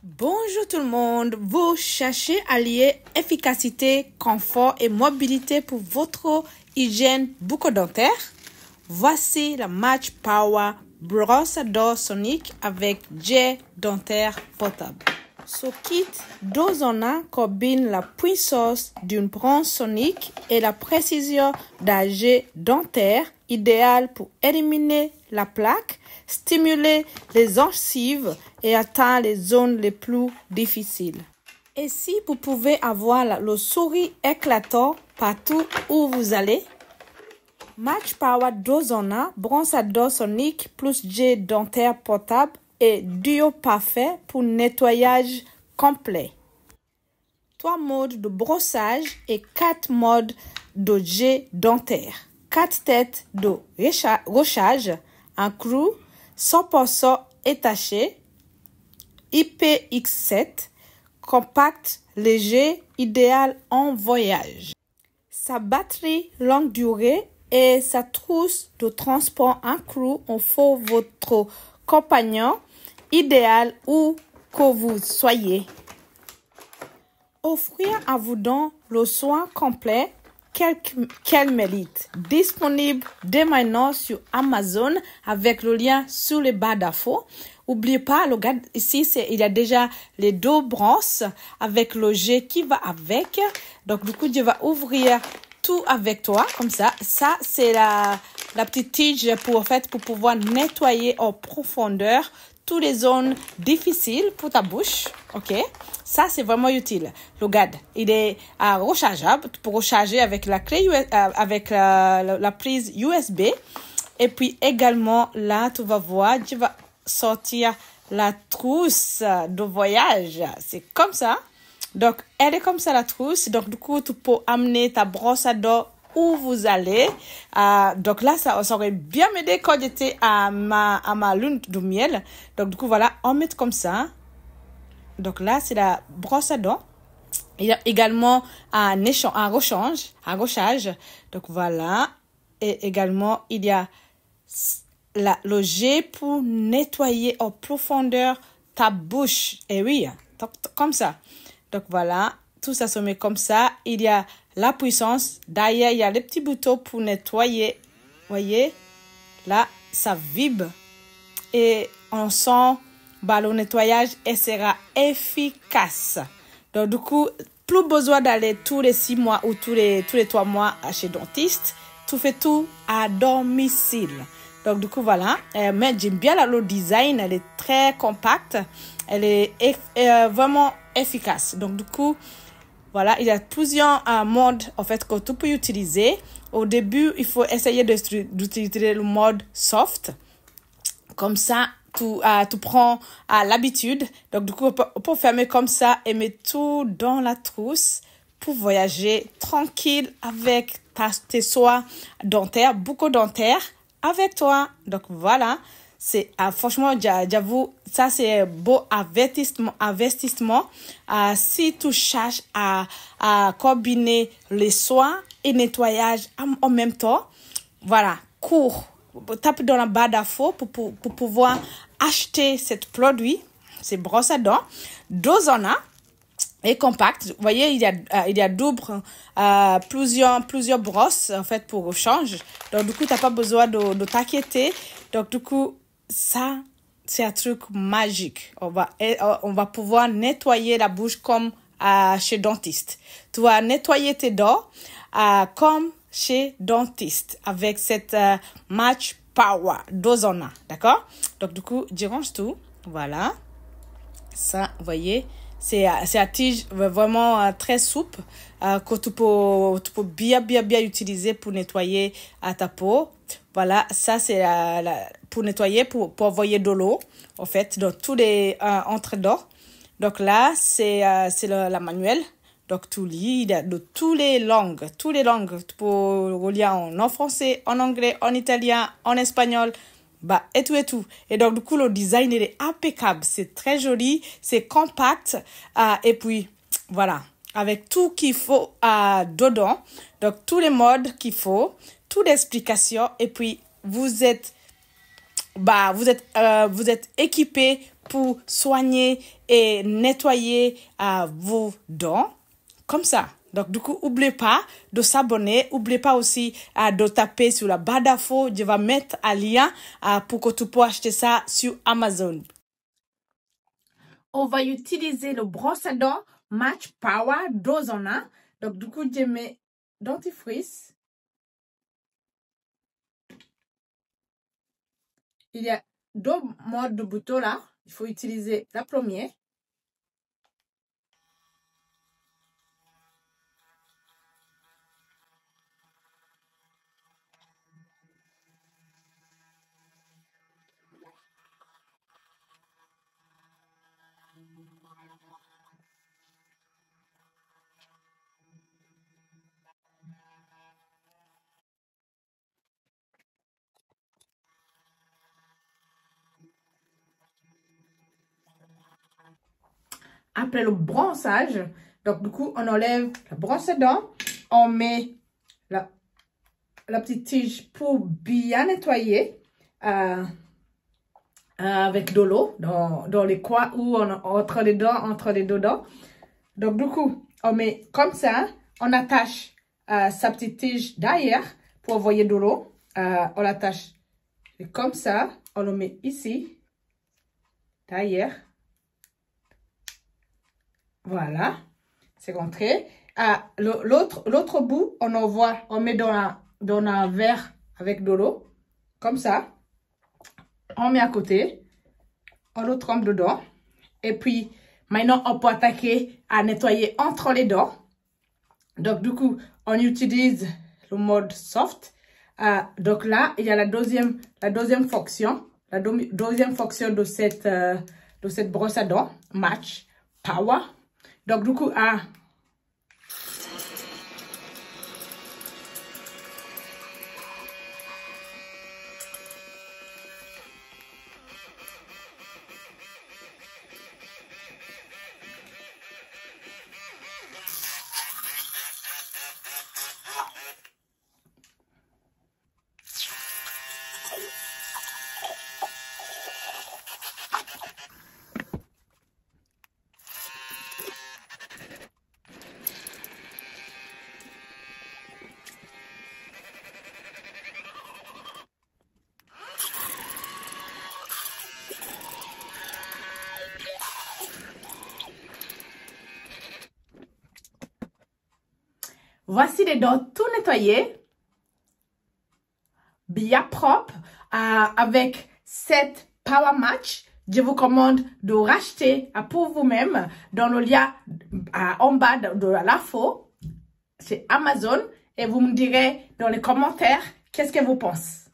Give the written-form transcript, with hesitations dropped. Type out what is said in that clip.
Bonjour tout le monde, vous cherchez à lier efficacité, confort et mobilité pour votre hygiène bucco-dentaire? Voici la Match Power brosse à dents sonique avec jet dentaire portable. Ce kit 2 en 1 combine la puissance d'une brosse sonique et la précision d'un jet dentaire idéal pour éliminer la plaque, stimuler les gencives et atteindre les zones les plus difficiles. Et si vous pouvez avoir le sourire éclatant partout où vous allez, Match Power 2 en 1, brosse à dents sonique plus jet dentaire portable et duo parfait pour nettoyage complet. 3 modes de brossage et 4 modes de jet dentaire. 4 têtes de rochage, un clou 100% étaché, IPX7, compact, léger, idéal en voyage. Sa batterie longue durée et sa trousse de transport inclus en font votre compagnon idéal où que vous soyez. Offrir à vos dents le soin complet qu'elle mérite. Disponible dès maintenant sur Amazon avec le lien sous le bas d'infos. N'oubliez pas, regarde ici, il y a déjà les 2 brosses avec le jet qui va avec. Donc, du coup, je vais ouvrir tout avec toi, comme ça. Ça, c'est la petite tige pour pouvoir nettoyer en profondeur toutes les zones difficiles pour ta bouche. OK? Ça, c'est vraiment utile. Regarde, il est rechargeable pour recharger avec la clé avec la prise USB. Et puis également, là, tu vas voir, tu vas sortir la trousse de voyage. C'est comme ça. Donc, elle est comme ça, la trousse. Donc, du coup, tu peux amener ta brosse à dents où vous allez. Donc là, ça aurait bien m'aidé quand j'étais à ma lune de miel. Donc, du coup, voilà, on met comme ça. Donc là, c'est la brosse à dents. Il y a également un recharge. Donc voilà. Et également, il y a le jet pour nettoyer en profondeur ta bouche. Et oui, comme ça. Donc voilà, tout ça se met comme ça. Il y a la puissance. Derrière, il y a les petits boutons pour nettoyer. Voyez, là, ça vibre. Et on sent le nettoyage et sera efficace. Donc du coup, plus besoin d'aller tous les 6 mois ou tous les 3 mois chez dentiste. Tu fais tout à domicile. Donc du coup, voilà. Mais j'aime bien le design. Elle est très compacte. Elle est vraiment efficace. Donc du coup, voilà, il y a plusieurs modes en fait que tu peux utiliser. Au début, il faut essayer d'utiliser le mode soft. Comme ça, tu prends l'habitude. Donc du coup, on peut fermer comme ça et mettre tout dans la trousse pour voyager tranquille avec tes soins dentaires, bucco-dentaires avec toi. Donc voilà. C'est franchement, j'avoue, ça c'est un beau investissement. Si tu cherches à combiner les soins et nettoyage en même temps, voilà, cours, tape dans la barre d'infos pour pouvoir acheter ce produit, ces brosses à dents, 2 en 1 et compact. Vous voyez, il y a double, plusieurs brosses en fait pour rechange. Donc du coup, t'as pas besoin de t'inquiéter. Donc du coup, ça, c'est un truc magique. On va pouvoir nettoyer la bouche comme chez dentiste. Tu vas nettoyer tes dents comme chez dentiste avec cette Match Power 2 en 1. D'accord? Donc, du coup, je range tout. Voilà. Ça, vous voyez, c'est un tige vraiment très souple que tu peux bien utiliser pour nettoyer ta peau. Voilà, ça c'est pour nettoyer, pour envoyer de l'eau, en fait, dans tous les entre-dents. Donc là, c'est la manuelle. Donc, tu lis de toutes les langues. Tu peux lire en français, en anglais, en italien, en espagnol. Et tout. Et donc, du coup, le design, il est impeccable. C'est très joli, c'est compact. Et puis, voilà, avec tout qu'il faut dedans. Donc, tous les modes qu'il faut, toute l'explication. Et puis, vous êtes équipé pour pour soigner et nettoyer vos dents. Comme ça. Donc, du coup, n'oubliez pas de s'abonner. N'oubliez pas aussi de taper sur la barre d'infos. Je vais mettre un lien pour que tu puisses acheter ça sur Amazon. On va utiliser le brosse à dents Match Power 2 en 1. Donc, du coup, je mets dentifrice. Il y a 2 modes de boutons là. Il faut utiliser la première. Après le bronzage, donc du coup, on enlève la brosse à dents, on met la petite tige pour bien nettoyer avec de l'eau dans les coins où entre les deux dents. Donc du coup, on met comme ça, on attache sa petite tige derrière pour envoyer de l'eau. On l'attache comme ça, on le met ici, derrière. Voilà, c'est rentré. L'autre bout, on met dans un verre avec de l'eau, comme ça. On met à côté, on le trempe dedans. Et puis, maintenant, on peut attaquer à nettoyer entre les dents. Donc, du coup, on utilise le mode soft. Donc là, il y a la deuxième fonction. La deuxième fonction de cette brosse à dents, Match Power. Donc, du coup, voici les dents tout nettoyées, bien propres, avec cette Power Match. Je vous recommande de racheter pour vous-même dans le lien en bas de l'info. C'est Amazon et vous me direz dans les commentaires qu'est-ce que vous pensez.